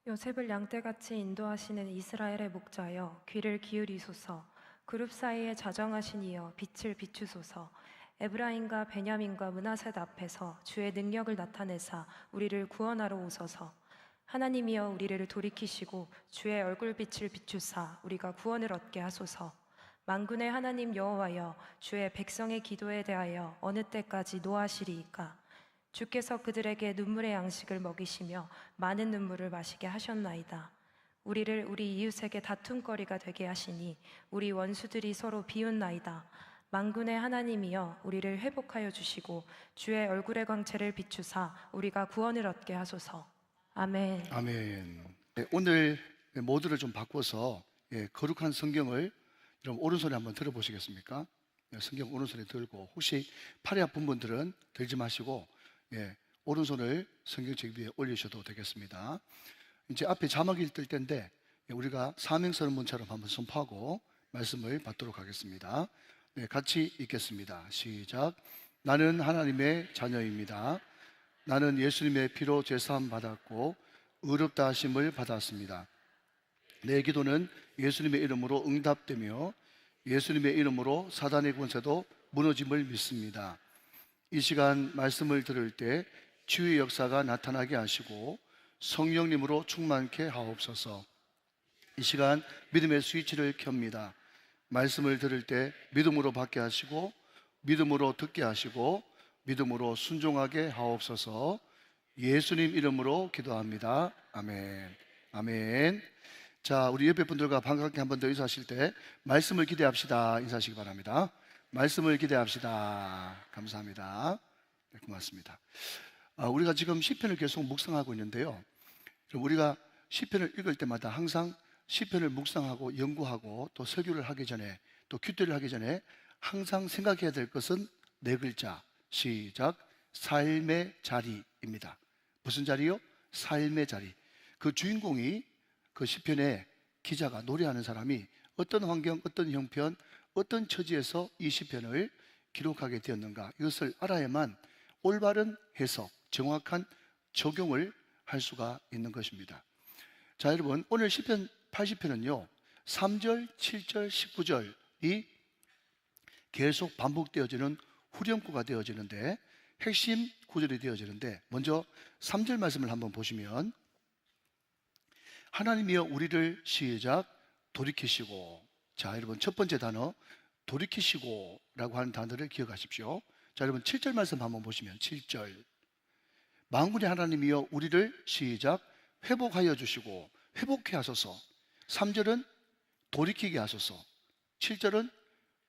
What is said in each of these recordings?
요셉을 양떼같이 인도하시는 이스라엘의 목자여 귀를 기울이소서. 그룹 사이에 자정하신 이여 빛을 비추소서. 에브라임과 베냐민과 므낫셋 앞에서 주의 능력을 나타내사 우리를 구원하러 오소서. 하나님이여 우리를 돌이키시고 주의 얼굴빛을 비추사 우리가 구원을 얻게 하소서. 만군의 하나님 여호와여 주의 백성의 기도에 대하여 어느 때까지 노하시리이까? 주께서 그들에게 눈물의 양식을 먹이시며 많은 눈물을 마시게 하셨나이다. 우리를 우리 이웃에게 다툼거리가 되게 하시니 우리 원수들이 서로 비웃나이다. 만군의 하나님이여 우리를 회복하여 주시고 주의 얼굴의 광채를 비추사 우리가 구원을 얻게 하소서. 아멘. 아멘. 네, 오늘 모드를 좀 바꿔서 거룩한 성경을 여러분 오른손에 한번 들어보시겠습니까? 성경 오른손에 들고 혹시 팔이 아픈 분들은 들지 마시고 오른손을 성경책 위에 올리셔도 되겠습니다. 이제 앞에 자막이 뜰 텐데 우리가 사명선언문처럼 한번 선포하고 말씀을 받도록 하겠습니다. 같이 읽겠습니다. 시작. 나는 하나님의 자녀입니다. 나는 예수님의 피로 죄사함 받았고 의롭다 하심을 받았습니다. 내 기도는 예수님의 이름으로 응답되며 예수님의 이름으로 사단의 권세도 무너짐을 믿습니다. 이 시간 말씀을 들을 때 치유의 역사가 나타나게 하시고 성령님으로 충만케 하옵소서. 이 시간 믿음의 스위치를 켭니다. 말씀을 들을 때 믿음으로 받게 하시고 믿음으로 듣게 하시고 믿음으로 순종하게 하옵소서. 예수님 이름으로 기도합니다. 아멘. 아멘. 자, 우리 옆에 분들과 반갑게 한 번 더 인사하실 때 말씀을 기대합시다 인사하시기 바랍니다. 말씀을 기대합시다. 감사합니다. 네, 고맙습니다. 우리가 지금 시편을 계속 묵상하고 있는데요. 우리가 시편을 읽을 때마다 항상 시편을 묵상하고 연구하고 또 설교를 하기 전에 또 큐티를 하기 전에 항상 생각해야 될 것은 네 글자. 시작. 삶의 자리입니다. 무슨 자리요? 삶의 자리. 그 주인공이 그 시편의 기자가 노래하는 사람이 어떤 환경, 어떤 형편, 어떤 처지에서 이 시편을 기록하게 되었는가, 이것을 알아야만 올바른 해석, 정확한 적용을 할 수가 있는 것입니다. 자, 여러분, 오늘 시편 80편은요 3절, 7절, 19절이 계속 반복되어지는 후렴구가 되어지는데 핵심 구절이 되어지는데, 먼저 3절 말씀을 한번 보시면 하나님이여 우리를 시작 돌이키시고. 자, 여러분, 첫 번째 단어 돌이키시고 라고 하는 단어를 기억하십시오. 자, 여러분 7절 말씀 한번 보시면 7절 만군의 하나님이여 우리를 시작 회복하여 주시고, 회복해 하소서. 3절은 돌이키게 하소서, 7절은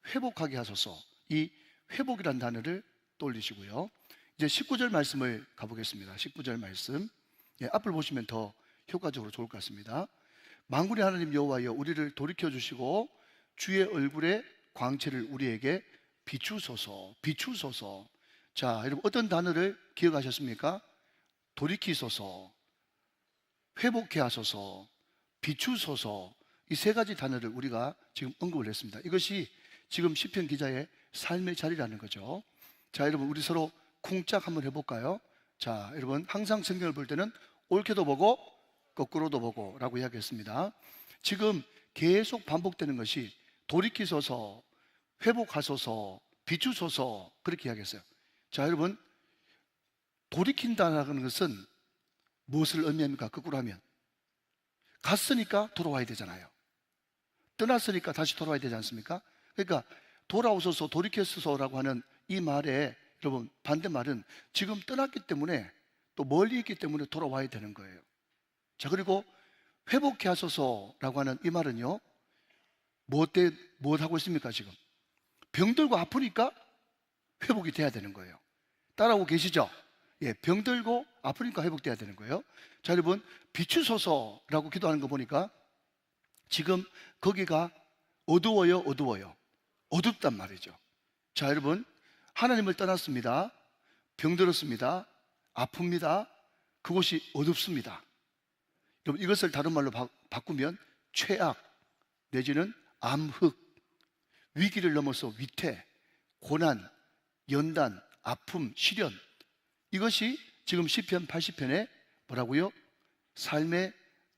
회복하게 하소서. 이 회복이란 단어를 떠올리시고요. 이제 19절 말씀을 가보겠습니다. 19절 말씀, 앞을 보시면 더 효과적으로 좋을 것 같습니다. 만군의 하나님 여호와여 우리를 돌이켜 주시고 주의 얼굴의 광채를 우리에게 비추소서. 비추소서. 자, 여러분 어떤 단어를 기억하셨습니까? 돌이키소서, 회복해 하소서, 비추소서. 이 세 가지 단어를 우리가 지금 언급을 했습니다. 이것이 지금 시편 기자의 삶의 자리라는 거죠. 자, 여러분 우리 서로 쿵짝 한번 해볼까요? 자, 여러분 항상 성경을 볼 때는 옳게도 보고 거꾸로도 보고 라고 이야기했습니다. 지금 계속 반복되는 것이 돌이키소서, 회복하소서, 비추소서, 그렇게 이야기했어요. 자, 여러분 돌이킨다는 것은 무엇을 의미합니까? 거꾸로 하면 갔으니까 돌아와야 되잖아요. 떠났으니까 다시 돌아와야 되지 않습니까? 그러니까 돌아오소서, 돌이켰소서라고 하는 이 말에 여러분 반대말은 지금 떠났기 때문에 또 멀리 있기 때문에 돌아와야 되는 거예요. 자, 그리고 회복해 하소서라고 하는 이 말은요 무엇 하고 있습니까? 지금 병들고 아프니까 회복이 돼야 되는 거예요. 따라오고 계시죠? 병들고 아프니까 회복돼야 되는 거예요. 자, 여러분 비추소서라고 기도하는 거 보니까 지금 거기가 어두워요, 어두워요? 어둡단 말이죠. 자, 여러분 하나님을 떠났습니다. 병들었습니다. 아픕니다. 그곳이 어둡습니다. 여러분 이것을 다른 말로 바꾸면 최악 내지는 암흑, 위기를 넘어서 위태, 고난, 연단, 아픔, 시련, 이것이 지금 시편 80편의 뭐라고요? 삶의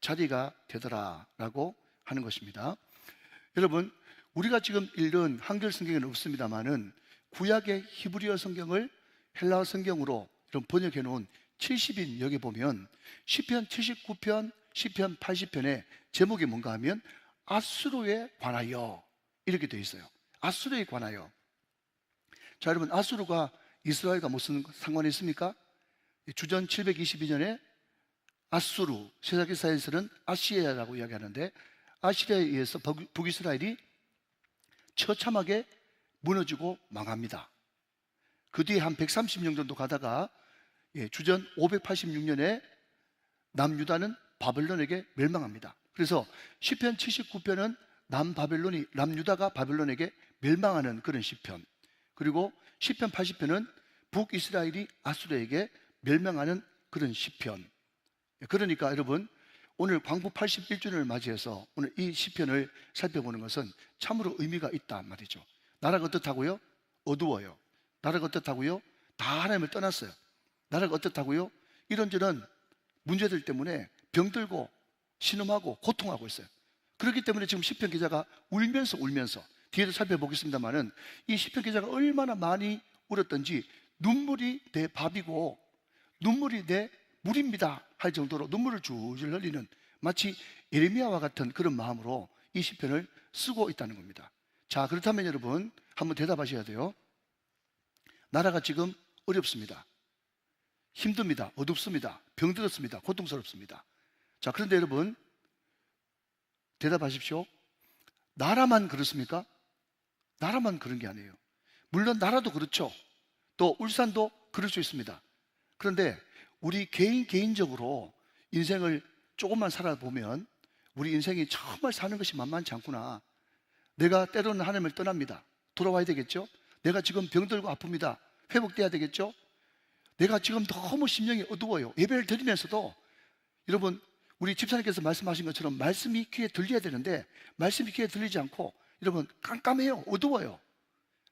자리가 되더라라고 하는 것입니다. 여러분, 우리가 지금 읽은 한글 성경에는 없습니다만은 구약의 히브리어 성경을 헬라어 성경으로 이런 번역해 놓은 70인 여기 보면 시편 79편, 시편 80편의 제목이 뭔가 하면 아수르에 관하여 이렇게 되어 있어요. 아수르에 관하여. 자, 여러분, 아수르가 이스라엘과 무슨 상관이 있습니까? 주전 722년에 아수르, 세사기사에서는 아시리아라고 이야기하는데 아시리아에 의해서 북이스라엘이 처참하게 무너지고 망합니다. 그 뒤에 한 130년 정도 가다가 주전 586년에 남유다는 바벨론에게 멸망합니다. 그래서 시편 79편은 남유다가 바벨론에게 멸망하는 그런 시편, 그리고 시편 80편은 북이스라엘이 아수르에게 멸망하는 그런 시편. 그러니까 여러분, 오늘 광복 81주년을 맞이해서 오늘 이 시편을 살펴보는 것은 참으로 의미가 있다 말이죠. 나라가 어떻다고요? 어두워요. 나라가 어떻다고요? 다 하나님을 떠났어요. 나라가 어떻다고요? 이런저런 문제들 때문에 병들고 신음하고 고통하고 있어요. 그렇기 때문에 지금 시편 기자가 울면서 뒤에도 살펴보겠습니다만은 이 시편 기자가 얼마나 많이 울었던지 눈물이 내 밥이고 눈물이 내 물입니다 할 정도로 눈물을 줄줄 흘리는, 마치 예레미야와 같은 그런 마음으로 이 시편을 쓰고 있다는 겁니다. 자, 그렇다면 여러분 한번 대답하셔야 돼요. 나라가 지금 어렵습니다. 힘듭니다. 어둡습니다. 병들었습니다. 고통스럽습니다. 자, 그런데 여러분 대답하십시오. 나라만 그렇습니까? 나라만 그런 게 아니에요. 물론 나라도 그렇죠. 또 울산도 그럴 수 있습니다. 그런데 우리 개인적으로 인생을 조금만 살아보면 우리 인생이 정말 사는 것이 만만치 않구나. 내가 때로는 하나님을 떠납니다. 돌아와야 되겠죠? 내가 지금 병들고 아픕니다. 회복돼야 되겠죠? 내가 지금 너무 심령이 어두워요. 예배를 드리면서도 여러분, 우리 집사님께서 말씀하신 것처럼 말씀이 귀에 들려야 되는데 말씀이 귀에 들리지 않고 여러분 깜깜해요. 어두워요.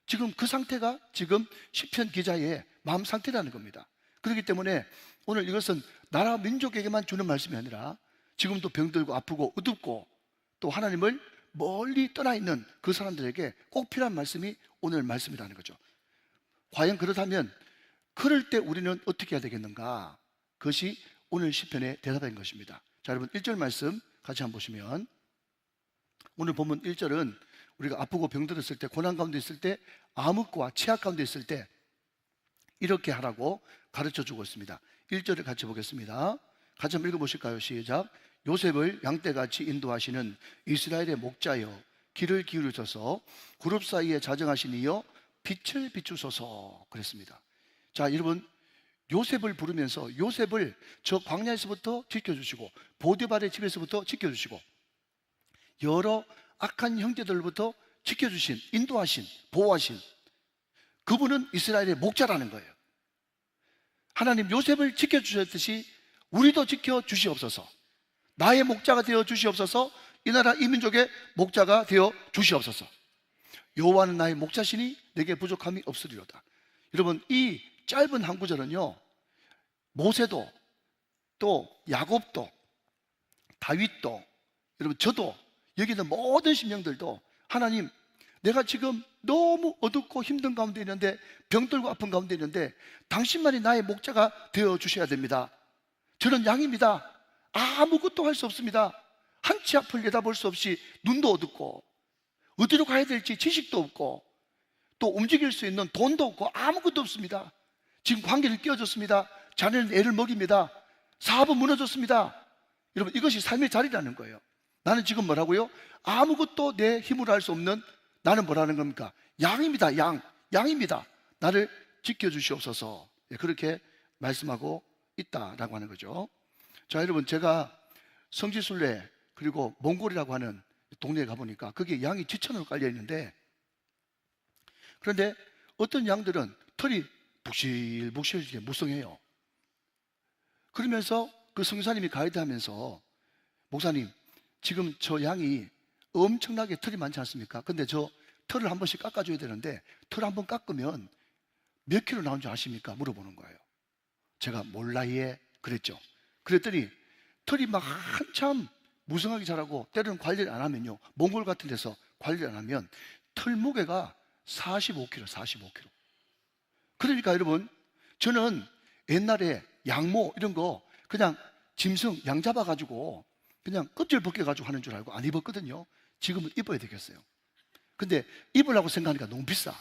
지금 그 상태가 지금 시편 기자의 마음 상태라는 겁니다. 그렇기 때문에 오늘 이것은 나라 민족에게만 주는 말씀이 아니라 지금도 병들고 아프고 어둡고 또 하나님을 멀리 떠나 있는 그 사람들에게 꼭 필요한 말씀이 오늘 말씀이라는 거죠. 과연 그렇다면 그럴 때 우리는 어떻게 해야 되겠는가? 그것이 오늘 시편의 대답인 것입니다. 자, 여러분 1절 말씀 같이 한번 보시면, 오늘 본문 1절은 우리가 아프고 병들었을 때, 고난 가운데 있을 때, 암흑과 취약 가운데 있을 때 이렇게 하라고 가르쳐 주고 있습니다. 1절을 같이 보겠습니다. 같이 한번 읽어보실까요? 시작. 요셉을 양떼같이 인도하시는 이스라엘의 목자여, 귀를 기울여서 그룹 사이에 자정하신 이여 빛을 비추소서 그랬습니다. 자, 여러분 요셉을 부르면서 요셉을 저 광야에서부터 지켜주시고 보디발의 집에서부터 지켜주시고 여러 악한 형제들로부터 지켜주신, 인도하신, 보호하신 그분은 이스라엘의 목자라는 거예요. 하나님 요셉을 지켜주셨듯이 우리도 지켜주시옵소서. 나의 목자가 되어 주시옵소서. 이 나라 이 민족의 목자가 되어 주시옵소서. 여호와는 나의 목자시니 내게 부족함이 없으리로다. 여러분 이 짧은 한 구절은요, 모세도 또 야곱도 다윗도 여러분 저도 여기 있는 모든 심령들도 하나님 내가 지금 너무 어둡고 힘든 가운데 있는데 병들고 아픈 가운데 있는데 당신만이 나의 목자가 되어 주셔야 됩니다. 저는 양입니다. 아무것도 할 수 없습니다. 한 치 앞을 내다볼 수 없이 눈도 어둡고 어디로 가야 될지 지식도 없고 또 움직일 수 있는 돈도 없고 아무것도 없습니다. 지금 관계를 끼워줬습니다. 자녀는 애를 먹입니다. 사업은 무너졌습니다. 여러분 이것이 삶의 자리라는 거예요. 나는 지금 뭐라고요? 아무것도 내 힘으로 할 수 없는 나는 뭐라는 겁니까? 양입니다. 양입니다. 나를 지켜주시옵소서. 그렇게 말씀하고 있다라고 하는 거죠. 자, 여러분 제가 성지순례 그리고 몽골이라고 하는 동네에 가보니까 거기에 양이 지천으로 깔려 있는데, 그런데 어떤 양들은 털이 북실북실 무성해요. 그러면서 그 성교사님이 가이드하면서 목사님 지금 저 양이 엄청나게 털이 많지 않습니까? 근데 저 털을 한 번씩 깎아줘야 되는데 털 한 번 깎으면 몇 킬로 나온 줄 아십니까? 물어보는 거예요. 제가 몰라예 그랬죠. 그랬더니 털이 막 한참 무성하게 자라고 때로는 관리를 안 하면요, 몽골 같은 데서 관리를 안 하면 털 무게가 45kg, 45kg. 그러니까 여러분, 저는 옛날에 양모 이런 거 그냥 짐승 양 잡아가지고 그냥 껍질 벗겨가지고 하는 줄 알고 안 입었거든요. 지금은 입어야 되겠어요. 근데 입으려고 생각하니까 너무 비싸.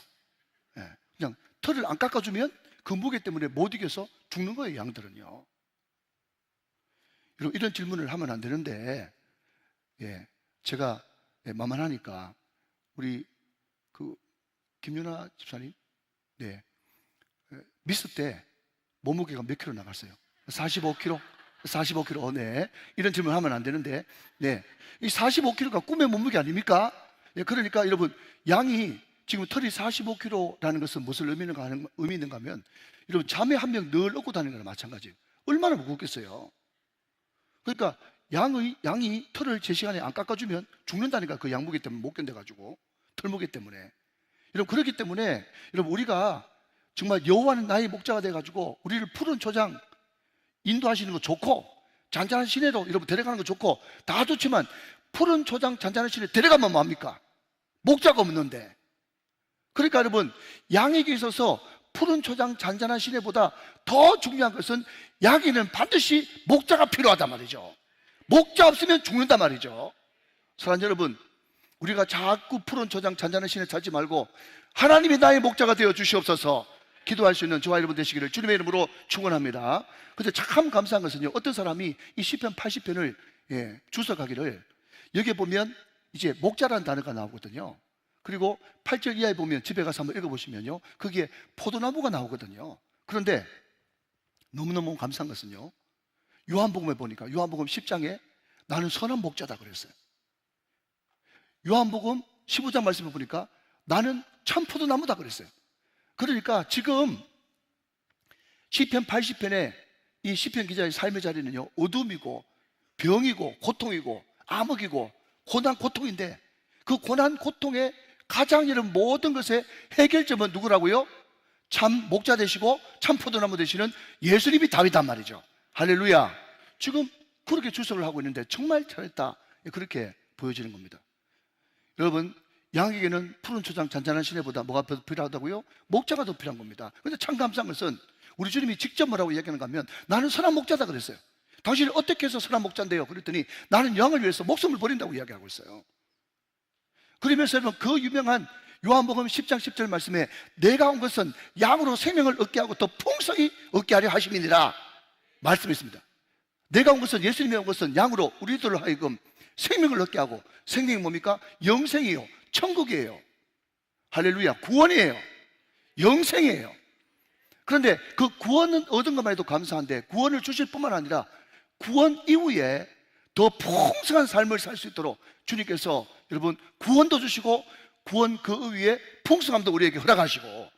예, 그냥 털을 안 깎아주면 그 무게 때문에 못 이겨서 죽는 거예요, 양들은요. 이런 질문을 하면 안 되는데, 예, 제가 만만하니까 우리 그 김윤아 집사님, 네, 미스 때 몸무게가 몇 킬로 나갔어요? 45kg? 45kg, 네. 이런 질문 하면 안 되는데, 네. 이 45kg가 꿈의 몸무게 아닙니까? 예, 그러니까 여러분, 양이 지금 털이 45kg라는 것은 무슨 의미 있는가 하면, 여러분, 자매 한 명 늘 얻고 다니는 거랑 마찬가지예요. 얼마나 무겁겠어요? 그러니까 양이 털을 제 시간에 안 깎아주면 죽는다니까. 그 양무게 때문에 못 견뎌가지고, 털무게 때문에. 여러분, 그렇기 때문에 여러분, 우리가 정말 여호와는 나의 목자가 돼가지고 우리를 푸른 초장 인도하시는 거 좋고, 잔잔한 시내로 여러분 데려가는 거 좋고 다 좋지만, 푸른 초장 잔잔한 시내 데려가면 뭐합니까? 목자가 없는데. 그러니까 여러분, 양에게 있어서 푸른 초장 잔잔한 시내보다 더 중요한 것은, 양에는 반드시 목자가 필요하단 말이죠. 목자 없으면 죽는단 말이죠. 사랑하는 여러분, 우리가 자꾸 푸른 초장 잔잔한 시내 찾지 말고 하나님이 나의 목자가 되어 주시옵소서 기도할 수 있는 저와 여러분 되시기를 주님의 이름으로 축원합니다. 근데 참 감사한 것은요, 어떤 사람이 이 시편 80편을 주석하기를, 여기에 보면 이제 목자라는 단어가 나오거든요. 그리고 8절 이하에 보면, 집에 가서 한번 읽어보시면요, 거기에 포도나무가 나오거든요. 그런데 너무너무 감사한 것은요, 요한복음에 보니까 요한복음 10장에 나는 선한 목자다 그랬어요. 요한복음 15장 말씀을 보니까 나는 참 포도나무다 그랬어요. 그러니까 지금 시편 80편에 이 시편 기자의 삶의 자리는요, 어둠이고 병이고 고통이고 암흑이고 고난 고통인데, 그 고난 고통의 가장 이런 모든 것의 해결점은 누구라고요? 참 목자 되시고 참 포도나무 되시는 예수님이 답이단 말이죠. 할렐루야. 지금 그렇게 주석을 하고 있는데 정말 잘했다, 그렇게 보여지는 겁니다. 여러분, 양에게는 푸른 초장 잔잔한 시내보다 뭐가 더 필요하다고요? 목자가 더 필요한 겁니다. 그런데 참 감사한 것은, 우리 주님이 직접 뭐라고 이야기하는가 하면, 나는 선한 목자다 그랬어요. 당신이 어떻게 해서 선한 목자인데요? 그랬더니 나는 양을 위해서 목숨을 버린다고 이야기하고 있어요. 그러면서 여러분, 그 유명한 요한복음 10장 10절 말씀에, 내가 온 것은 양으로 생명을 얻게 하고 더 풍성히 얻게 하려 하심이니라 말씀했습니다. 내가 온 것은, 예수님이 온 것은 양으로 우리들로 하여금 생명을 얻게 하고, 생명이 뭡니까? 영생이에요. 천국이에요. 할렐루야. 구원이에요. 영생이에요. 그런데 그 구원은 얻은 것만 해도 감사한데, 구원을 주실 뿐만 아니라 구원 이후에 더 풍성한 삶을 살 수 있도록 주님께서 여러분 구원도 주시고, 구원 그 위에 풍성함도 우리에게 허락하시고.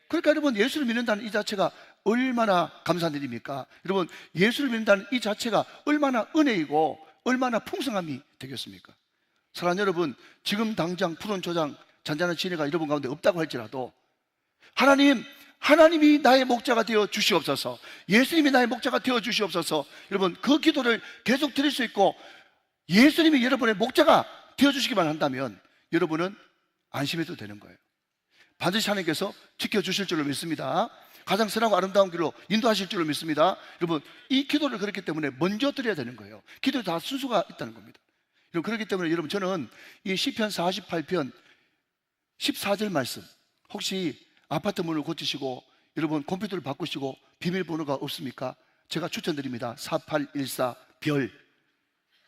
그러니까 여러분, 예수를 믿는다는 이 자체가 얼마나 감사한 일입니까? 여러분, 예수를 믿는다는 이 자체가 얼마나 은혜이고 얼마나 풍성함이 되겠습니까? 사랑하는 여러분, 지금 당장 푸른 초장 잔잔한 지혜가 여러분 가운데 없다고 할지라도, 하나님이 나의 목자가 되어 주시옵소서, 예수님이 나의 목자가 되어 주시옵소서, 여러분 그 기도를 계속 드릴 수 있고, 예수님이 여러분의 목자가 되어 주시기만 한다면 여러분은 안심해도 되는 거예요. 반드시 하나님께서 지켜주실 줄로 믿습니다. 가장 선하고 아름다운 길로 인도하실 줄로 믿습니다. 여러분, 이 기도를 그렇기 때문에 먼저 드려야 되는 거예요. 기도에 다 순수가 있다는 겁니다. 여러분, 그렇기 때문에 여러분, 저는 이 시편 48편 14절 말씀, 혹시 아파트 문을 고치시고 여러분 컴퓨터를 바꾸시고 비밀번호가 없습니까? 제가 추천드립니다. 4814별,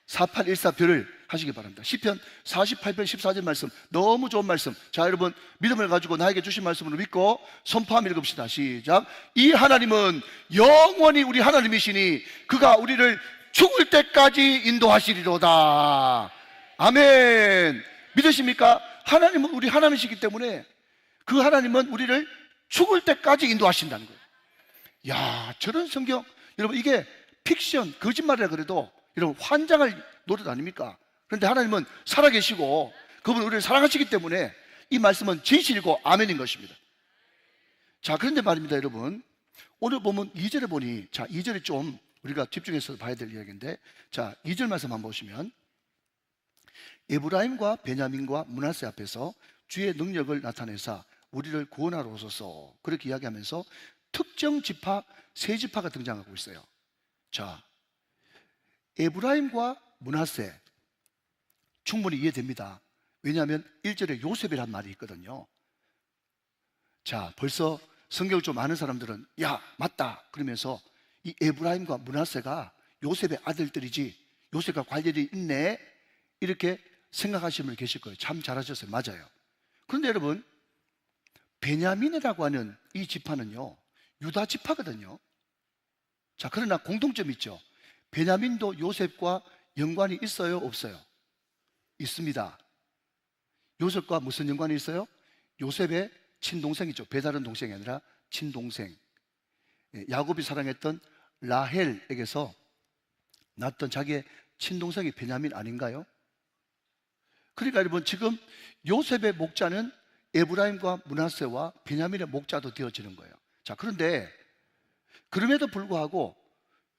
4814별을 하시기 바랍니다. 시편 48편 14절 말씀, 너무 좋은 말씀. 자, 여러분, 믿음을 가지고 나에게 주신 말씀으로 믿고 선포하며 읽읍시다. 시작. 이 하나님은 영원히 우리 하나님이시니 그가 우리를 죽을 때까지 인도하시리로다. 아멘. 믿으십니까? 하나님은 우리 하나님이시기 때문에 그 하나님은 우리를 죽을 때까지 인도하신다는 거예요. 야, 저런 성경, 여러분, 이게 픽션, 거짓말이라 그래도 여러분 환장할 노릇 아닙니까? 그런데 하나님은 살아계시고 그분 우리를 사랑하시기 때문에 이 말씀은 진실이고 아멘인 것입니다. 자, 그런데 말입니다, 여러분, 오늘 보면 2절에 보니, 자, 2절이 좀 우리가 집중해서 봐야 될 이야기인데, 자, 2절 말씀 한번 보시면 에브라임과 베냐민과 므낫세 앞에서 주의 능력을 나타내사 우리를 구원하러 오소서, 그렇게 이야기하면서 특정 지파, 세 지파가 등장하고 있어요. 자, 에브라임과 므낫세 충분히 이해됩니다. 왜냐하면 1절에 요셉이란 말이 있거든요. 자, 벌써 성경을 좀 아는 사람들은 야, 맞다 그러면서 이 에브라임과 므낫세가 요셉의 아들들이지, 요셉과 관련이 있네, 이렇게 생각하시는 분이 계실 거예요. 참 잘하셨어요. 맞아요. 그런데 여러분, 베냐민이라고 하는 이 지파는요, 유다 지파거든요. 자, 그러나 공통점이 있죠. 베냐민도 요셉과 연관이 있어요, 없어요? 있습니다. 요셉과 무슨 연관이 있어요? 요셉의 친동생이죠. 배다른 동생이 아니라 친동생. 야곱이 사랑했던 라헬에게서 낳았던 자기의 친동생이 베냐민 아닌가요? 그러니까 여러분, 지금 요셉의 목자는 에브라임과 므낫세와 베냐민의 목자도 되어지는 거예요. 자, 그런데 그럼에도 불구하고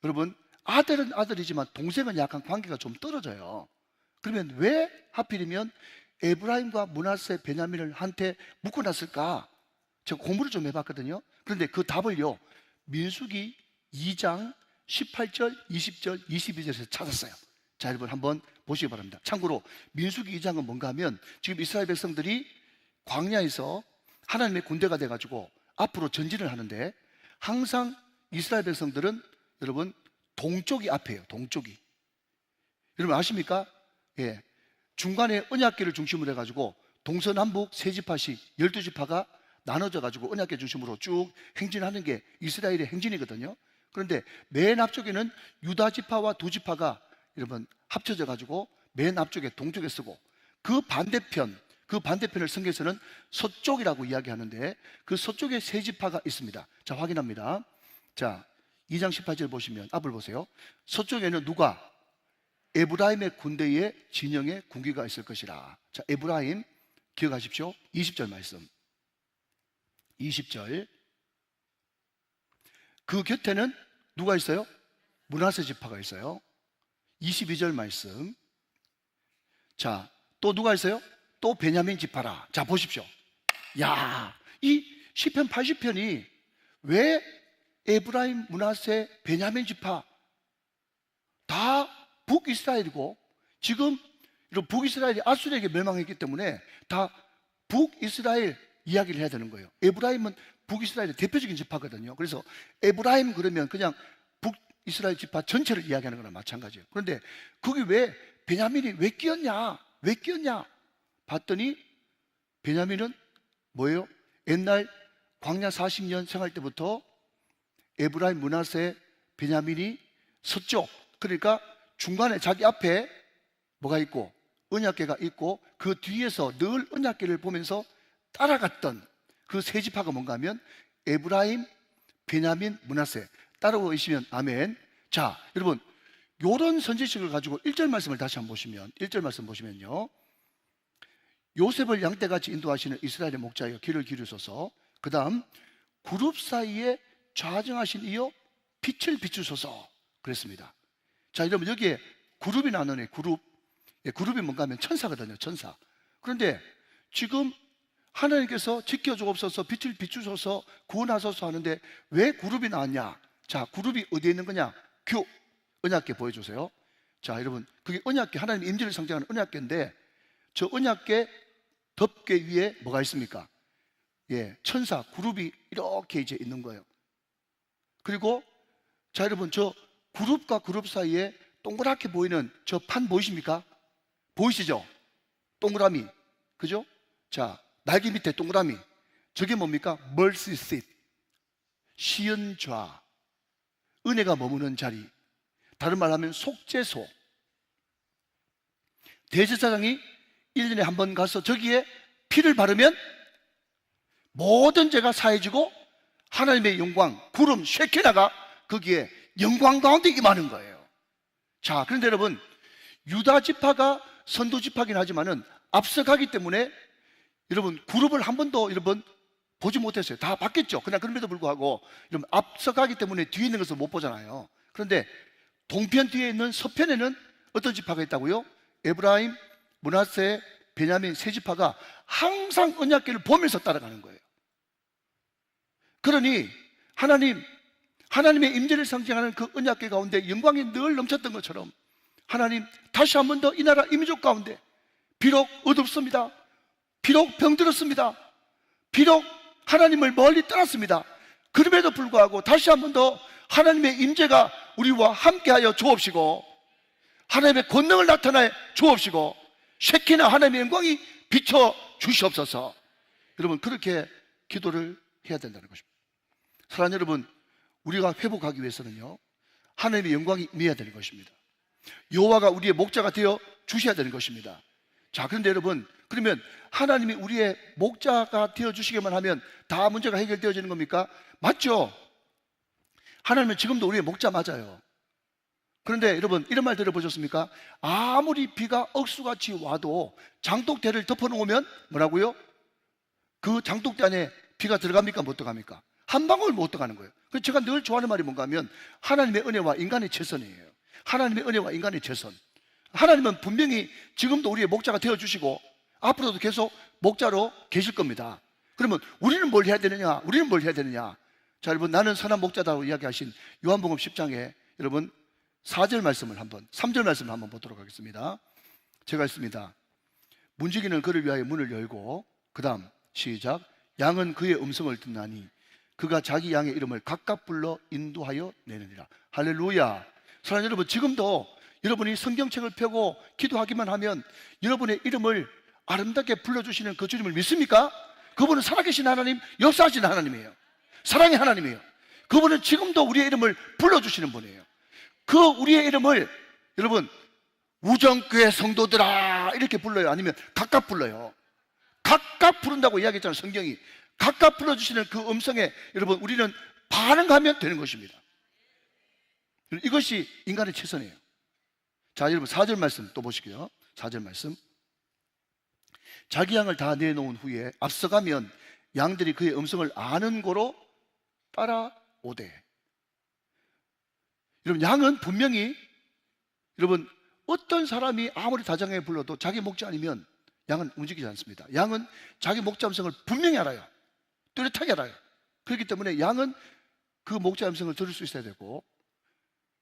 여러분, 아들은 아들이지만 동생은 약간 관계가 좀 떨어져요. 그러면 왜 하필이면 에브라임과 므낫세, 베냐민을 한테 묶어놨을까? 제가 공부를 좀 해봤거든요. 그런데 그 답을요, 민수기 2장 18절, 20절, 22절에서 찾았어요. 자, 여러분 한번 보시기 바랍니다. 참고로 민수기 2장은 뭔가 하면 지금 이스라엘 백성들이 광야에서 하나님의 군대가 돼가지고 앞으로 전진을 하는데, 항상 이스라엘 백성들은 여러분 동쪽이 앞이에요. 동쪽이. 여러분 아십니까? 예, 중간에 언약궤를 중심으로 해가지고 동서남북 세 지파씩 12지파가 나눠져 가지고 언약궤 중심으로 쭉 행진하는 게 이스라엘의 행진이거든요. 그런데 맨 앞쪽에는 유다 지파와 두 지파가 여러분 합쳐져 가지고 맨 앞쪽에 동쪽에 쓰고, 그 반대편을 성경에서는 서쪽이라고 이야기하는데, 그 서쪽에 세 지파가 있습니다. 자, 확인합니다. 자, 2장 18절 보시면 앞을 보세요. 서쪽에는 누가? 에브라임의 군대의 진영에 군기가 있을 것이라. 자, 에브라임 기억하십시오. 20절 말씀. 20절. 그 곁에는 누가 있어요? 므낫세 지파가 있어요. 22절 말씀. 자, 또 누가 있어요? 또 베냐민 지파라. 자, 보십시오. 야, 이 시편 80편이 왜 에브라임, 므낫세, 베냐민 지파 다 북이스라엘이고, 지금 이런 북이스라엘이 아수르에게 멸망했기 때문에 다 북이스라엘 이야기를 해야 되는 거예요. 에브라임은 북이스라엘의 대표적인 지파거든요. 그래서 에브라임 그러면 그냥 북이스라엘 지파 전체를 이야기하는 거랑 마찬가지예요. 그런데 거기 왜 베냐민이 왜 끼었냐? 왜 끼었냐? 봤더니 베냐민은 뭐예요? 옛날 광야 40년 생활 때부터 에브라임, 므낫세, 베냐민이 서쪽, 그러니까 중간에 자기 앞에 뭐가 있고 언약궤가 있고 그 뒤에서 늘 언약궤를 보면서 따라갔던 그 세 지파가 뭔가 하면 에브라임, 베냐민, 므낫세. 따라오고 계시면 아멘. 자, 여러분 요런 선지식을 가지고 1절 말씀을 다시 한번 보시면, 1절 말씀 보시면요, 요셉을 양떼같이 인도하시는 이스라엘의 목자여 귀를 기울이소서. 그 다음 그룹 사이에 좌정하신 이여 빛을 비추소서 그랬습니다. 자, 여러분 여기에 그룹이 나누네. 그룹. 예, 그룹이 뭔가 하면 천사거든요. 천사. 그런데 지금 하나님께서 지켜주옵소서, 빛을 비추소서, 구원하소서 하는데 왜 그룹이 나왔냐? 자, 그룹이 어디에 있는 거냐? 언약궤 보여주세요. 자, 여러분 그게 언약궤, 하나님의 임재를 상징하는 언약궤인데, 저 언약궤 덮개 위에 뭐가 있습니까? 예, 천사 그룹이 이렇게 이제 있는 거예요. 그리고 자, 여러분 저 그룹과 그룹 사이에 동그랗게 보이는 저 판 보이십니까? 보이시죠? 동그라미. 그죠? 자, 날개 밑에 동그라미. 저게 뭡니까? mercy seat. 시은좌. 은혜가 머무는 자리. 다른 말 하면 속죄소. 대제사장이 1년에 한 번 가서 저기에 피를 바르면 모든 죄가 사해지고 하나님의 영광, 구름, 쉐케나가 거기에 영광 가운데 임하는 거예요. 자, 그런데 여러분 유다 지파가 선두 지파긴 하지만은 앞서가기 때문에 여러분 그룹을 한 번도 여러분 보지 못했어요. 다 봤겠죠. 그러나 그럼에도 불구하고 여러분 앞서가기 때문에 뒤에 있는 것을 못 보잖아요. 그런데 동편 뒤에 있는 서편에는 어떤 지파가 있다고요? 에브라임, 므낫세, 베냐민 세 지파가 항상 언약궤를 보면서 따라가는 거예요. 그러니 하나님의 임재를 상징하는 그 언약궤 가운데 영광이 늘 넘쳤던 것처럼 하나님 다시 한 번 더 이 나라 이민족 가운데 비록 어둡습니다. 비록 병들었습니다. 비록 하나님을 멀리 떠났습니다. 그럼에도 불구하고 다시 한 번 더 하나님의 임재가 우리와 함께하여 주옵시고 하나님의 권능을 나타내 주옵시고 쉐키나 하나님의 영광이 비춰 주시옵소서. 여러분 그렇게 기도를 해야 된다는 것입니다. 사랑하는 여러분, 우리가 회복하기 위해서는요 하나님의 영광이 임해야 되는 것입니다. 여호와가 우리의 목자가 되어 주셔야 되는 것입니다. 자, 그런데 여러분, 그러면 하나님이 우리의 목자가 되어 주시기만 하면 다 문제가 해결되어지는 겁니까? 맞죠? 하나님은 지금도 우리의 목자 맞아요. 그런데 여러분 이런 말 들어보셨습니까? 아무리 비가 억수같이 와도 장독대를 덮어놓으면 뭐라고요? 그 장독대 안에 비가 들어갑니까? 못 들어갑니까? 한 방울 못 들어가는 거예요. 그래서 제가 늘 좋아하는 말이 뭔가 하면 하나님의 은혜와 인간의 최선이에요. 하나님의 은혜와 인간의 최선. 하나님은 분명히 지금도 우리의 목자가 되어주시고 앞으로도 계속 목자로 계실 겁니다. 그러면 우리는 뭘 해야 되느냐? 우리는 뭘 해야 되느냐? 자, 여러분, 나는 선한 목자다고 이야기하신 요한복음 10장에 여러분 4절 말씀을 한번, 3절 말씀을 한번 보도록 하겠습니다. 제가 했습니다. 문지기는 그를 위하여 문을 열고, 그 다음 시작. 양은 그의 음성을 듣나니 그가 자기 양의 이름을 각각 불러 인도하여 내느니라. 할렐루야. 사랑하는 여러분, 지금도 여러분이 성경책을 펴고 기도하기만 하면 여러분의 이름을 아름답게 불러주시는 그 주님을 믿습니까? 그분은 살아계신 하나님, 역사하시는 하나님이에요. 사랑의 하나님이에요. 그분은 지금도 우리의 이름을 불러주시는 분이에요. 그 우리의 이름을 여러분 우정교회 성도들아 이렇게 불러요? 아니면 각각 불러요? 각각 부른다고 이야기했잖아요. 성경이 각각 불러주시는 그 음성에 여러분 우리는 반응하면 되는 것입니다. 이것이 인간의 최선이에요. 자, 여러분 4절 말씀 또 보시게요. 4절 말씀. 자기 양을 다 내놓은 후에 앞서가면 양들이 그의 음성을 아는 고로 따라오되. 여러분 양은 분명히 여러분 어떤 사람이 아무리 다정하게 불러도 자기 목자 아니면 양은 움직이지 않습니다. 양은 자기 목자 음성을 분명히 알아요. 뚜렷하게 알아요. 그렇기 때문에 양은 그 목자 음성을 들을 수 있어야 되고,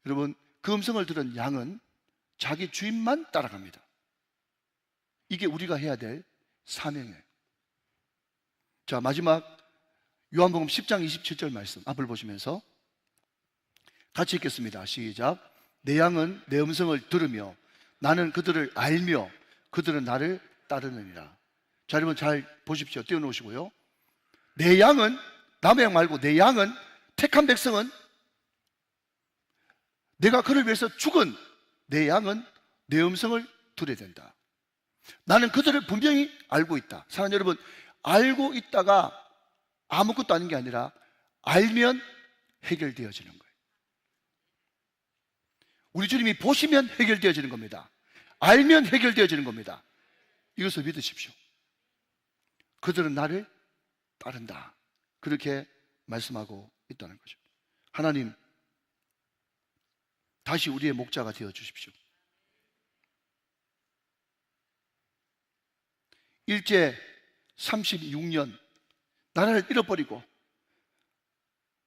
여러분 그 음성을 들은 양은 자기 주인만 따라갑니다. 이게 우리가 해야 될 사명이에요. 자, 마지막 요한복음 10장 27절 말씀 앞을 보시면서 같이 읽겠습니다. 시작. 내 양은 내 음성을 들으며 나는 그들을 알며 그들은 나를 따르느니라. 자, 여러분 잘 보십시오. 띄워놓으시고요. 내 양은, 남의 양 말고 내 양은, 택한 백성은, 내가 그를 위해서 죽은 내 양은 내 음성을 들어야 된다. 나는 그들을 분명히 알고 있다. 사랑하는 여러분, 알고 있다가 아무것도 아닌 게 아니라 알면 해결되어지는 거예요. 우리 주님이 보시면 해결되어지는 겁니다. 알면 해결되어지는 겁니다. 이것을 믿으십시오. 그들은 나를 따른다. 그렇게 말씀하고 있다는 거죠. 하나님, 다시 우리의 목자가 되어 주십시오. 일제 36년 나라를 잃어버리고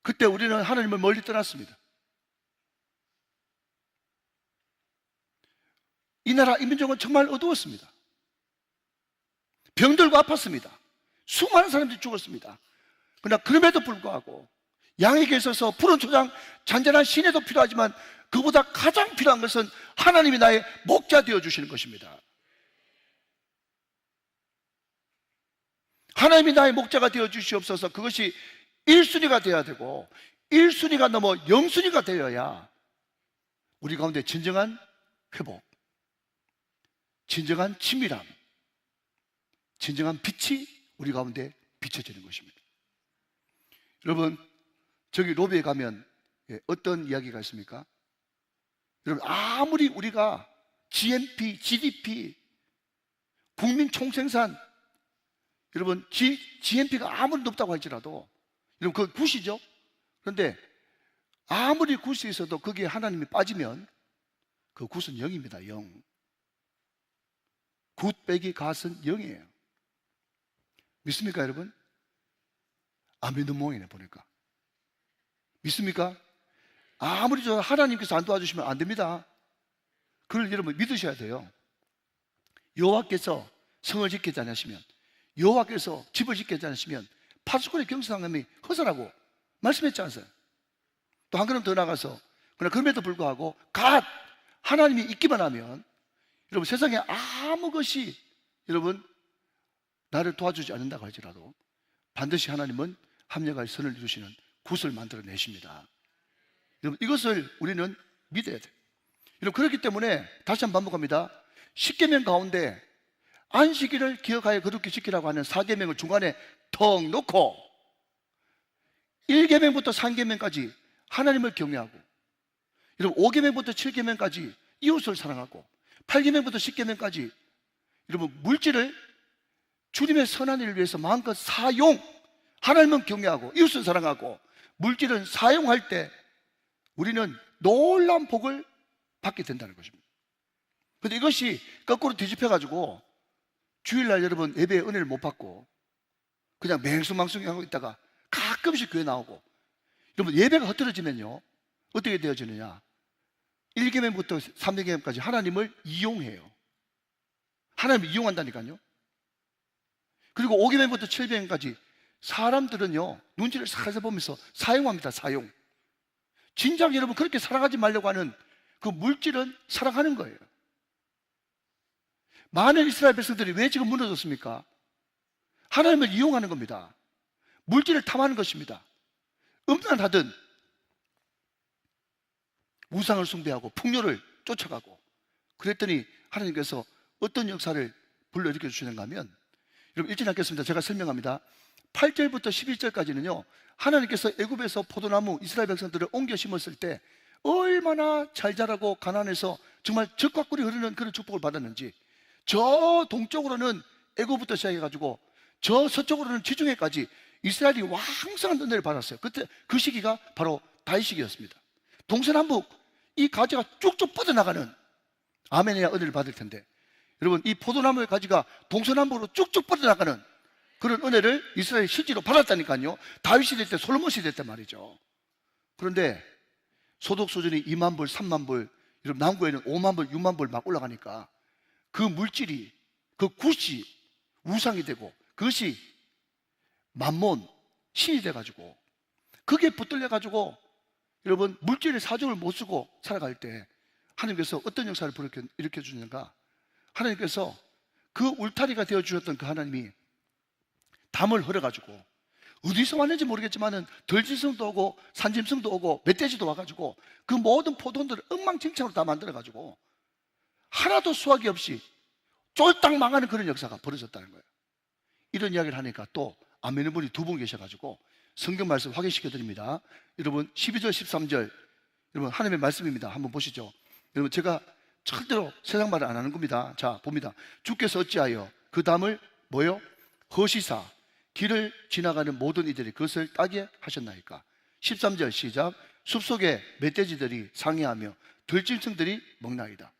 그때 우리는 하나님을 멀리 떠났습니다. 이 나라 이민족은 정말 어두웠습니다. 병들고 아팠습니다. 수많은 사람들이 죽었습니다. 그러나 그럼에도 불구하고 양에게 있어서 푸른 초장 잔잔한 시내도 필요하지만 그보다 가장 필요한 것은 하나님이 나의 목자 되어 주시는 것입니다. 하나님이 나의 목자가 되어 주시옵소서. 그것이 1순위가 되어야 되고 1순위가 넘어 0순위가 되어야 우리 가운데 진정한 회복, 진정한 친밀함, 진정한 빛이 우리 가운데 비춰지는 것입니다. 여러분, 저기 로비에 가면 어떤 이야기가 있습니까? 여러분, 아무리 우리가 GNP, GDP, 국민 총생산, 여러분 GNP가 아무리 높다고 할지라도 여러분 그거 굿이죠. 그런데 아무리 굿이 있어도 거기에 하나님이 빠지면 그 굿은 0입니다. 0. 굿 빼기 갓은 0이에요. 믿습니까, 여러분? 안 믿는 모양이네, 보니까. 믿습니까? 아무리 하나님께서 안 도와주시면 안 됩니다. 그걸 여러분 믿으셔야 돼요. 여호와께서 성을 지키지 않으시면, 여호와께서 집을 지키지 않으시면 파수꾼의 경성함이 허사라고 말씀했지 않았어요? 또 한 걸음 더 나가서, 그러나 그럼에도 불구하고 하나님이 있기만 하면, 여러분 세상에 아무 것이 여러분 나를 도와주지 않는다고 할지라도 반드시 하나님은 합력할 선을 이루시는 굿을 만들어내십니다. 여러분 이것을 우리는 믿어야 돼요. 여러분 그렇기 때문에 다시 한번 반복합니다. 10계명 가운데 안식일을 기억하여 거룩히 지키라고 하는 4계명을 중간에 턱 놓고 1계명부터 3계명까지 하나님을 경외하고, 여러분 5계명부터 7계명까지 이웃을 사랑하고, 8계명부터 10계명까지 여러분 물질을 주님의 선한 일을 위해서 마음껏 사용, 하나님은 경외하고 이웃을 사랑하고 물질은 사용할 때 우리는 놀라운 복을 받게 된다는 것입니다. 그런데 이것이 거꾸로 뒤집혀가지고 주일날 여러분 예배의 은혜를 못 받고 그냥 맹수망성하고 있다가 가끔씩 교회 나오고, 여러분 예배가 흐트러지면요 어떻게 되어지느냐, 1계명부터 3계명까지 하나님을 이용해요. 하나님을 이용한다니까요. 그리고 5계명부터 7계명까지 사람들은요 눈치를 살살 보면서 사용합니다. 사용. 진작 여러분 그렇게 살아가지 말려고 하는 그 물질은 살아가는 거예요. 많은 이스라엘 백성들이 왜 지금 무너졌습니까? 하나님을 이용하는 겁니다. 물질을 탐하는 것입니다. 음란하든 우상을 숭배하고 풍요를 쫓아가고, 그랬더니 하나님께서 어떤 역사를 불러일으켜 주시는가 하면, 여러분 읽지 않겠습니다. 제가 설명합니다. 8절부터 11절까지는요 하나님께서 애굽에서 포도나무 이스라엘 백성들을 옮겨 심었을 때 얼마나 잘 자라고 가난해서 정말 젖과 꿀이 흐르는 그런 축복을 받았는지, 저 동쪽으로는 애굽부터 시작해가지고 저 서쪽으로는 지중해까지 이스라엘이 왕성한 은혜를 받았어요. 그때 그 시기가 바로 다윗 시기였습니다. 동서남북 이 가지가 쭉쭉 뻗어나가는, 아멘이야 은혜를 받을 텐데, 여러분 이 포도나무의 가지가 동서남북으로 쭉쭉 뻗어나가는 그런 은혜를 이스라엘이 실제로 받았다니까요. 다윗 시대 때, 솔로몬 시대 때 말이죠. 그런데 소득 수준이 2만 불, 3만 불, 여러분 남구에는 5만 불, 6만 불 막 올라가니까 그 물질이, 그 굿이 우상이 되고 그것이 만몬, 신이 돼가지고 그게 붙들려가지고 여러분 물질의 사정을 못 쓰고 살아갈 때 하나님께서 어떤 역사를 일으켜 주는가? 하나님께서 그 울타리가 되어 주셨던 그 하나님이 담을 흘어가지고, 어디서 왔는지 모르겠지만은 들짐승도 오고 산짐승도 오고 멧돼지도 와가지고 그 모든 포도원들을 엉망진창으로 다 만들어가지고 하나도 수확이 없이 쫄딱 망하는 그런 역사가 벌어졌다는 거예요. 이런 이야기를 하니까 또 안 믿는 분이 두 분 계셔가지고 성경 말씀 확인시켜 드립니다. 여러분 12절 13절 여러분 하나님의 말씀입니다. 한번 보시죠. 여러분 제가 절대로 세상 말을 안 하는 겁니다. 자 봅니다. 주께서 어찌하여 그 담을 뭐요? 허시사 길을 지나가는 모든 이들이 그것을 따게 하셨나이까. 13절 시작. 숲속에 멧돼지들이 상해하며 들짐승들이 먹나이다.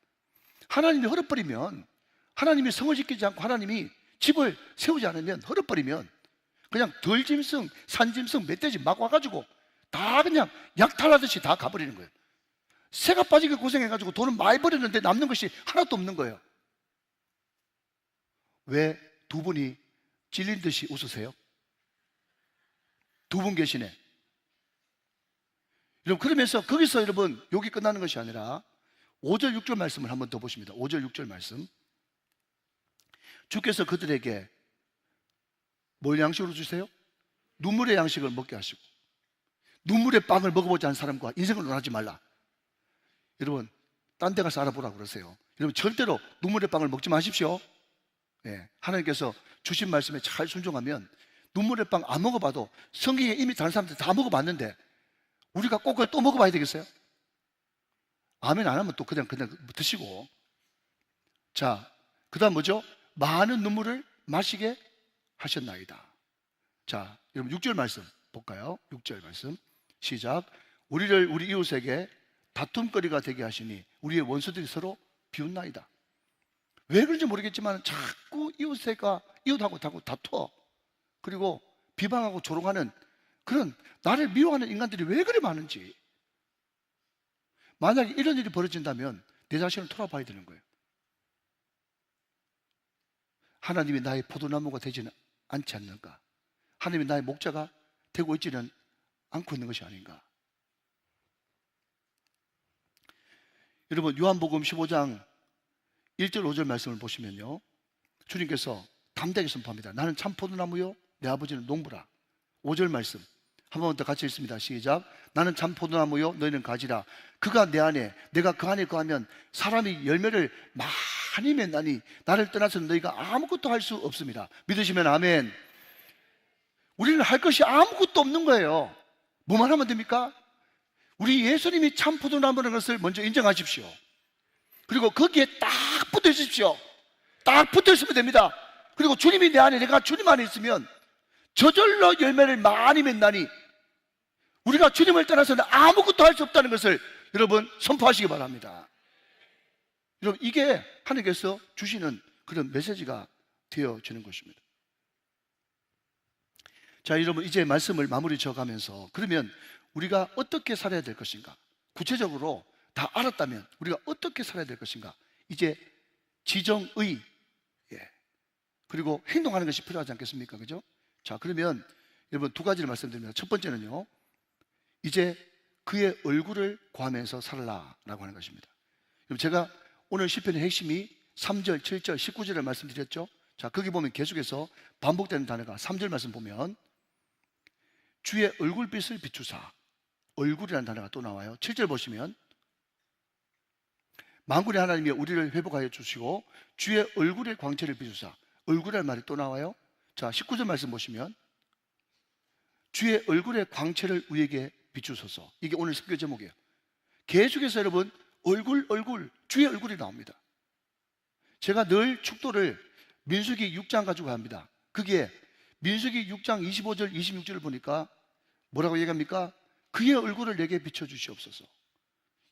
하나님이 헐어버리면, 하나님이 성을 지키지 않고 하나님이 집을 세우지 않으면, 헐어버리면 그냥 들짐승, 산짐승, 멧돼지 막 와가지고 다 그냥 약탈하듯이 다 가버리는 거예요. 새가 빠지게 고생해가지고 돈은 많이 버렸는데 남는 것이 하나도 없는 거예요. 왜 두 분이 찔린 듯이 웃으세요? 두 분 계시네. 여러분 그러면서 거기서 여러분 욕이 끝나는 것이 아니라 5절 6절 말씀을 한번 더 보십니다. 5절 6절 말씀. 주께서 그들에게 뭘 양식으로 주세요? 눈물의 양식을 먹게 하시고, 눈물의 빵을 먹어보지 않은 사람과 인생을 논하지 말라. 여러분 딴 데 가서 알아보라고 그러세요. 여러분 절대로 눈물의 빵을 먹지 마십시오. 예, 하나님께서 주신 말씀에 잘 순종하면 눈물의 빵 안 먹어봐도 성경에 이미 다른 사람들 다 먹어봤는데 우리가 꼭 그걸 또 먹어봐야 되겠어요? 아멘 안 하면 또 그냥 드시고. 자, 그 다음 뭐죠? 많은 눈물을 마시게 하셨나이다. 자, 여러분 6절 말씀 볼까요? 6절 말씀 시작. 우리 이웃에게 다툼거리가 되게 하시니 우리의 원수들이 서로 비웃나이다. 왜 그런지 모르겠지만 자꾸 이웃하고 다투어. 그리고 비방하고 조롱하는 그런 나를 미워하는 인간들이 왜 그리 많은지. 만약에 이런 일이 벌어진다면 내 자신을 돌아봐야 되는 거예요. 하나님이 나의 포도나무가 되지는 않지 않는가? 하나님이 나의 목자가 되고 있지는 않고 있는 것이 아닌가? 여러분, 요한복음 15장 1절 5절 말씀을 보시면요, 주님께서 담대하게 선포합니다. 나는 참 포도나무요 내 아버지는 농부라. 5절 말씀 한 번 더 같이 읽습니다. 시작. 나는 참 포도나무요 너희는 가지라. 그가 내 안에 내가 그 안에 거하면 사람이 열매를 많이 맺나니 나를 떠나서는 너희가 아무것도 할 수 없습니다. 믿으시면 아멘. 우리는 할 것이 아무것도 없는 거예요. 뭐만 하면 됩니까? 우리 예수님이 참 포도나무라는 것을 먼저 인정하십시오. 그리고 거기에 딱 붙어 있으십시오. 딱 붙어 있으면 됩니다. 그리고 주님이 내 안에, 내가 주님 안에 있으면 저절로 열매를 많이 맺나니 우리가 주님을 떠나서는 아무것도 할 수 없다는 것을 여러분 선포하시기 바랍니다. 여러분, 이게 하나님께서 주시는 그런 메시지가 되어지는 것입니다. 자, 여러분, 이제 말씀을 마무리 지어가면서 그러면 우리가 어떻게 살아야 될 것인가? 구체적으로 다 알았다면 우리가 어떻게 살아야 될 것인가? 이제 지정의, 그리고 행동하는 것이 필요하지 않겠습니까? 그죠? 자, 그러면 여러분 두 가지를 말씀드립니다. 첫 번째는요, 이제 그의 얼굴을 구하면서 살라라고 하는 것입니다. 여러분, 제가 오늘 시편의 핵심이 3절, 7절, 19절을 말씀드렸죠. 자, 거기 보면 계속해서 반복되는 단어가 3절 말씀 보면 주의 얼굴빛을 비추사, 얼굴이라는 단어가 또 나와요. 7절 보시면 만군의 하나님이 우리를 회복하여 주시고 주의 얼굴의 광채를 비추사, 얼굴이라는 말이 또 나와요. 자, 19절 말씀 보시면 주의 얼굴의 광채를 우리에게 비추소서. 이게 오늘 설교 제목이에요. 계속해서 여러분 얼굴, 주의 얼굴이 나옵니다. 제가 늘 축도를 민수기 6장 가지고 합니다. 그게 민수기 6장 25절 26절을 보니까 뭐라고 얘기합니까? 그의 얼굴을 내게 비춰주시옵소서.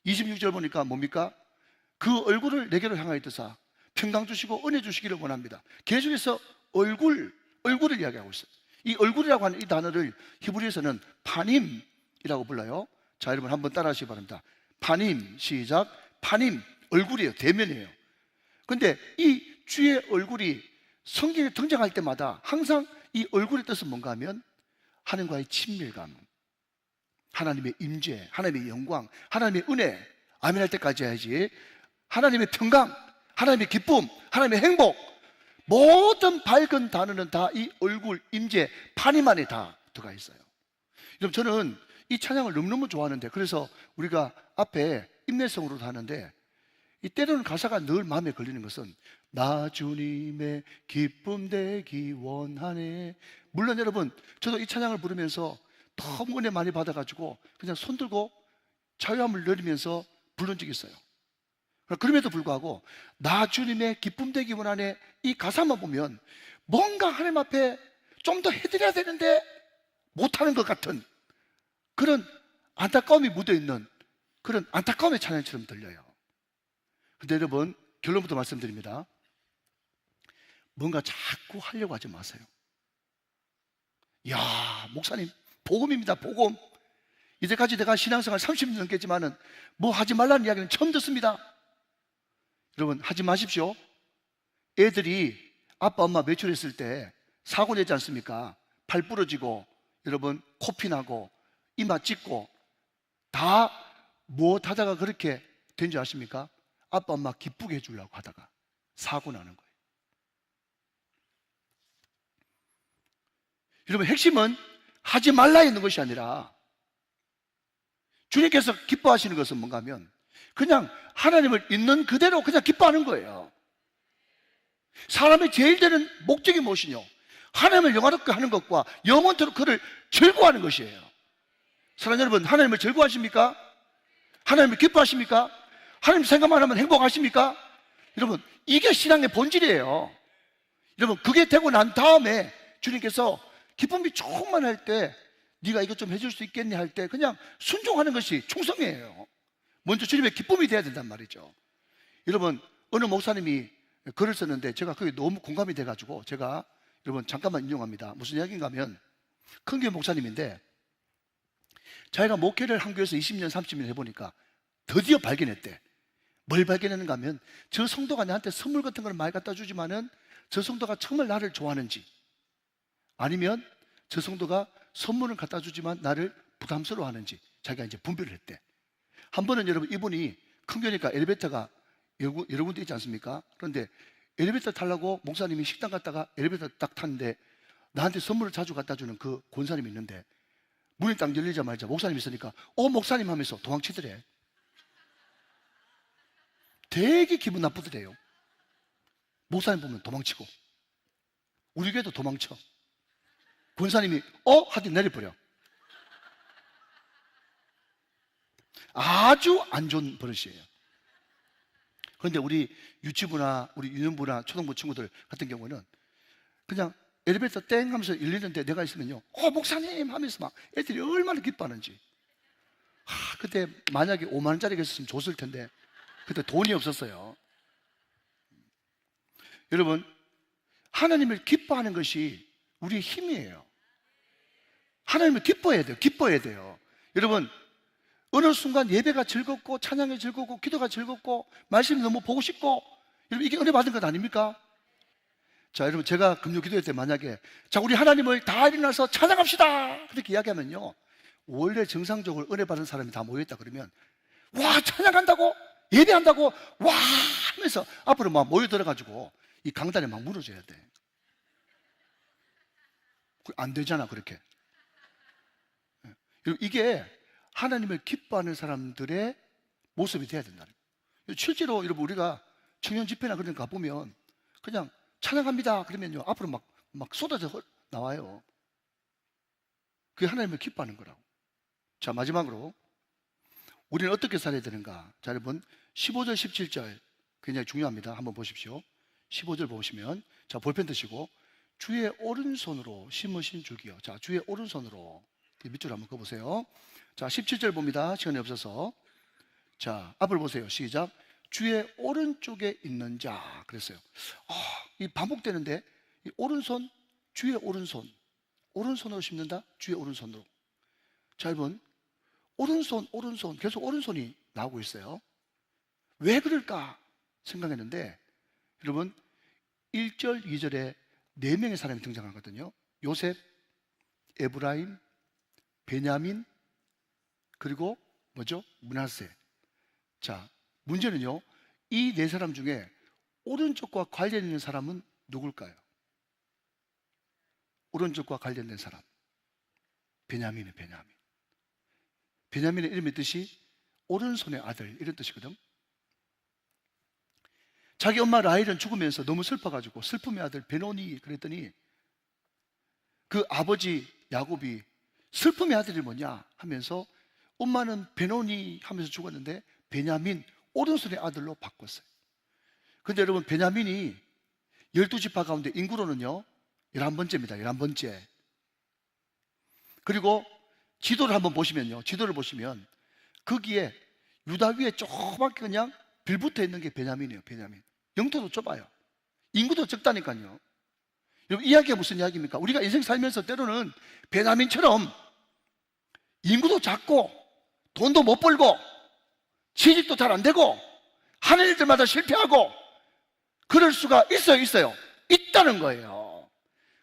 26절 보니까 뭡니까? 그 얼굴을 내게로 향하여 드사 평강 주시고 은혜 주시기를 원합니다. 계속해서 얼굴을 이야기하고 있어요. 이 얼굴이라고 하는 이 단어를 히브리에서는 파님이라고 불러요. 자, 여러분 한번 따라 하시기 바랍니다. 파님, 시작. 파님, 얼굴이에요. 대면이에요. 근데 이 주의 얼굴이 성경에 등장할 때마다 항상 이 얼굴의 뜻은 뭔가 하면 하나님과의 친밀감, 하나님의 임재, 하나님의 영광, 하나님의 은혜, 아멘 할 때까지 해야지. 하나님의 평강, 하나님의 기쁨, 하나님의 행복, 모든 밝은 단어는 다 이 얼굴, 임재, 파님 안에 다 들어가 있어요. 여러분, 저는 이 찬양을 너무너무 좋아하는데, 그래서 우리가 앞에 인내성으로도 하는데, 이 때로는 가사가 늘 마음에 걸리는 것은 나 주님의 기쁨 되기 원하네. 물론 여러분, 저도 이 찬양을 부르면서 너무 은혜 많이 받아가지고 그냥 손들고 자유함을 누리면서 부른 적이 있어요. 그럼에도 불구하고 나 주님의 기쁨 되기 원하네, 이 가사만 보면 뭔가 하나님 앞에 좀 더 해드려야 되는데 못하는 것 같은 그런 안타까움이 묻어있는 그런 안타까움의 찬양처럼 들려요. 근데 여러분, 결론부터 말씀드립니다. 뭔가 자꾸 하려고 하지 마세요. 야, 목사님, 복음입니다. 복음. 이제까지 내가 신앙생활 30년 넘겠지만은 뭐 하지 말라는 이야기는 처음 듣습니다. 여러분, 하지 마십시오. 애들이 아빠 엄마 외출했을 때 사고 내지 않습니까? 팔 부러지고, 여러분 코피 나고 이마 찢고 다 무엇 하다가 그렇게 된 줄 아십니까? 아빠 엄마 기쁘게 해주려고 하다가 사고 나는 거예요. 여러분, 핵심은 하지 말라 있는 것이 아니라 주님께서 기뻐하시는 것은 뭔가 하면 그냥 하나님을 있는 그대로 그냥 기뻐하는 거예요. 사람의 제일 되는 목적이 무엇이뇨? 하나님을 영화롭게 하는 것과 영원토록 그를 즐거워하는 것이에요. 사랑하는 여러분, 하나님을 즐거워하십니까? 하나님을 기뻐하십니까? 하나님 생각만 하면 행복하십니까? 여러분, 이게 신앙의 본질이에요. 여러분, 그게 되고 난 다음에 주님께서 기쁨이 충만할 때 네가 이것 좀 해줄 수 있겠니 할 때 그냥 순종하는 것이 충성이에요. 먼저 주님의 기쁨이 돼야 된단 말이죠. 여러분, 어느 목사님이 글을 썼는데 제가 그게 너무 공감이 돼가지고 제가 여러분 잠깐만 인용합니다. 무슨 이야기인가 하면 큰 교회 목사님인데 자기가 목회를 한 교회에서 20년 30년 해보니까 드디어 발견했대. 뭘 발견했는가 하면 저 성도가 나한테 선물 같은 걸 많이 갖다 주지만은 저 성도가 정말 나를 좋아하는지, 아니면 저 성도가 선물을 갖다 주지만 나를 부담스러워하는지 자기가 이제 분별을 했대. 한 번은 여러분, 이분이 큰 교회니까 엘리베이터가 여러 군데 있지 않습니까? 그런데 엘리베이터 타려고 목사님이 식당 갔다가 엘리베이터 딱 탔는데 나한테 선물을 자주 갖다 주는 그 권사님이 있는데 문이 딱 열리자마자 목사님이 있으니까 목사님 하면서 도망치더래. 되게 기분 나쁘더래요. 목사님 보면 도망치고, 우리 교회도 도망쳐. 권사님이 하더니 내려버려. 아주 안 좋은 버릇이에요. 그런데 우리 유치부나 우리 유년부나 초등부 친구들 같은 경우는 그냥 엘리베이터 땡 하면서 열리는데 내가 있으면요, 목사님 하면서 막 애들이 얼마나 기뻐하는지. 그때 만약에 5만 원짜리가 있었으면 줬을 텐데 그때 돈이 없었어요. 여러분, 하나님을 기뻐하는 것이 우리의 힘이에요. 하나님을 기뻐해야 돼요. 기뻐해야 돼요. 여러분, 어느 순간 예배가 즐겁고 찬양이 즐겁고 기도가 즐겁고 말씀이 너무 보고 싶고, 여러분 이게 은혜 받은 것 아닙니까? 자, 여러분, 제가 금요 기도회 때 만약에 자 우리 하나님을 다 일어나서 찬양합시다 그렇게 이야기하면요, 원래 정상적으로 은혜 받은 사람이 다 모여있다 그러면 와 찬양한다고 예배한다고 와 하면서 앞으로 막 모여들어가지고 이 강단에 막 무너져야 돼. 안 되잖아 그렇게. 이게 하나님을 기뻐하는 사람들의 모습이 돼야 된다는 거예요. 실제로 여러분, 우리가 청년 집회나 그런 데 가보면 그냥 찬양합니다 그러면요 앞으로 막 쏟아져 나와요. 그게 하나님을 기뻐하는 거라고. 자, 마지막으로 우리는 어떻게 살아야 되는가? 자, 여러분 15절 17절 굉장히 중요합니다. 한번 보십시오. 15절 보시면, 자 볼펜 드시고, 주의 오른손으로 심으신 줄기요. 자, 주의 오른손으로 밑줄 한번 그어보세요. 자, 17절 봅니다. 시간이 없어서. 자, 앞을 보세요. 시작. 주의 오른쪽에 있는 자 그랬어요. 이 반복되는데, 이 오른손, 주의 오른손, 오른손으로 심는다. 주의 오른손으로. 자, 여러분, 오른손 계속 오른손이 나오고 있어요. 왜 그럴까 생각했는데, 여러분 1절 2절에 4명의 사람이 등장하거든요. 요셉, 에브라임, 베냐민, 그리고 뭐죠? 므낫세. 자, 문제는요, 이 4사람 중에 오른쪽과 관련 있는 사람은 누굴까요? 오른쪽과 관련된 사람, 베냐민이에요. 베냐민의 이름의 뜻이 오른손의 아들, 이런 뜻이거든. 자기 엄마 라헬은 죽으면서 너무 슬퍼가지고 슬픔의 아들 베노니 그랬더니 그 아버지 야곱이 슬픔의 아들이 뭐냐 하면서 엄마는 베노니 하면서 죽었는데 베냐민, 오른손의 아들로 바꿨어요. 근데 여러분, 베냐민이 12지파 가운데 인구로는요 11번째입니다. 11번째. 그리고 지도를 한번 보시면요, 지도를 보시면 거기에 유다 위에 조그맣게 그냥 빌붙어 있는 게 베냐민이에요. 베냐민. 영토도 좁아요. 인구도 적다니까요. 여러분, 이야기가 무슨 이야기입니까? 우리가 인생 살면서 때로는 베냐민처럼 인구도 작고 돈도 못 벌고 취직도 잘 안 되고 하는 일들마다 실패하고 그럴 수가 있어요. 있다는 거예요.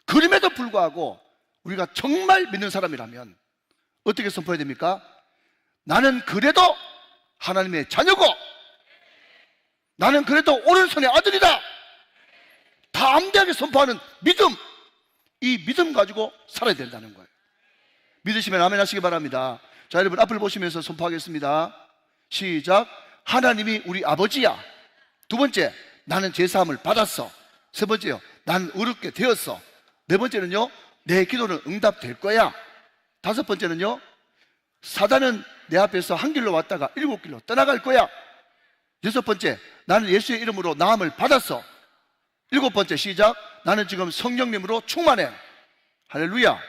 그럼에도 불구하고 우리가 정말 믿는 사람이라면 어떻게 선포해야 됩니까? 나는 그래도 하나님의 자녀고, 나는 그래도 오른손의 아들이다. 담대하게 선포하는 믿음, 이 믿음 가지고 살아야 된다는 거예요. 믿으시면 아멘 하시기 바랍니다. 자, 여러분 앞을 보시면서 선포하겠습니다. 시작. 하나님이 우리 아버지야. 두 번째, 나는 제사함을 받았어. 세 번째요, 나는 의롭게 되었어. 네 번째는요, 내 기도는 응답될 거야. 다섯 번째는요, 사단은 내 앞에서 한 길로 왔다가 7길로 떠나갈 거야. 여섯 번째, 나는 예수의 이름으로 나음을 받았어. 일곱 번째, 시작. 나는 지금 성령님으로 충만해. 할렐루야.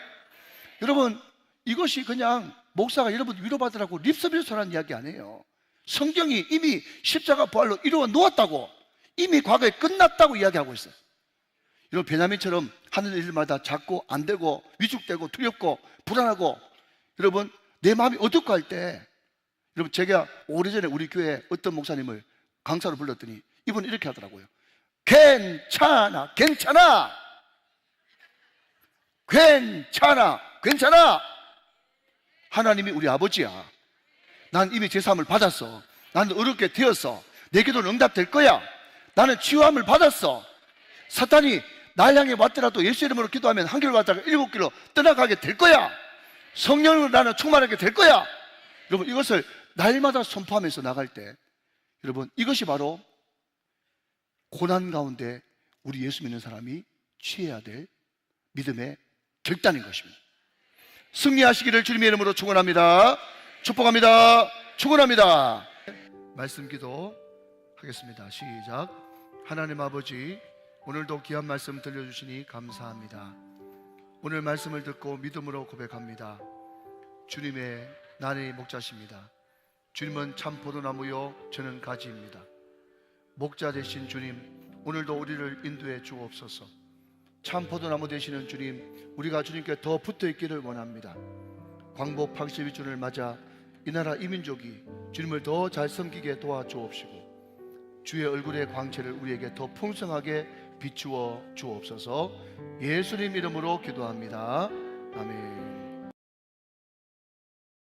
여러분, 이것이 그냥 목사가 여러분 위로받으라고 립서비스라는 이야기 아니에요. 성경이 이미 십자가 부활로 이루어 놓았다고, 이미 과거에 끝났다고 이야기하고 있어요. 여러분 베냐민처럼 하는 일마다 자꾸 안 되고 위축되고 두렵고 불안하고, 여러분 내 마음이 어둡고 할 때, 여러분 제가 오래전에 우리 교회 어떤 목사님을 강사로 불렀더니 이분은 이렇게 하더라고요. 괜찮아, 괜찮아, 괜찮아, 괜찮아. 하나님이 우리 아버지야. 난 이미 제사함을 받았어. 나는 어렵게 되었어. 내 기도는 응답될 거야. 나는 치유함을 받았어. 사탄이 날 향해 왔더라도 예수 이름으로 기도하면 한 길로 왔다가 7길로 떠나가게 될 거야. 성령으로 나는 충만하게 될 거야. 여러분 이것을 날마다 선포하면서 나갈 때, 여러분 이것이 바로 고난 가운데 우리 예수 믿는 사람이 취해야 될 믿음의 결단인 것입니다. 승리하시기를 주님의 이름으로 축원합니다. 축복합니다. 축원합니다. 말씀 기도 하겠습니다. 시작. 하나님 아버지, 오늘도 귀한 말씀 들려주시니 감사합니다. 오늘 말씀을 듣고 믿음으로 고백합니다. 주님의 나의 목자십니다. 주님은 참 포도나무요 저는 가지입니다. 목자 되신 주님, 오늘도 우리를 인도해 주옵소서. 참 포도나무 되시는 주님, 우리가 주님께 더 붙어 있기를 원합니다. 광복 82주년을 맞아 이 나라 이 민족이 주님을 더 잘 섬기게 도와주옵시고, 주의 얼굴의 광채를 우리에게 더 풍성하게 비추어 주옵소서. 예수님 이름으로 기도합니다. 아멘.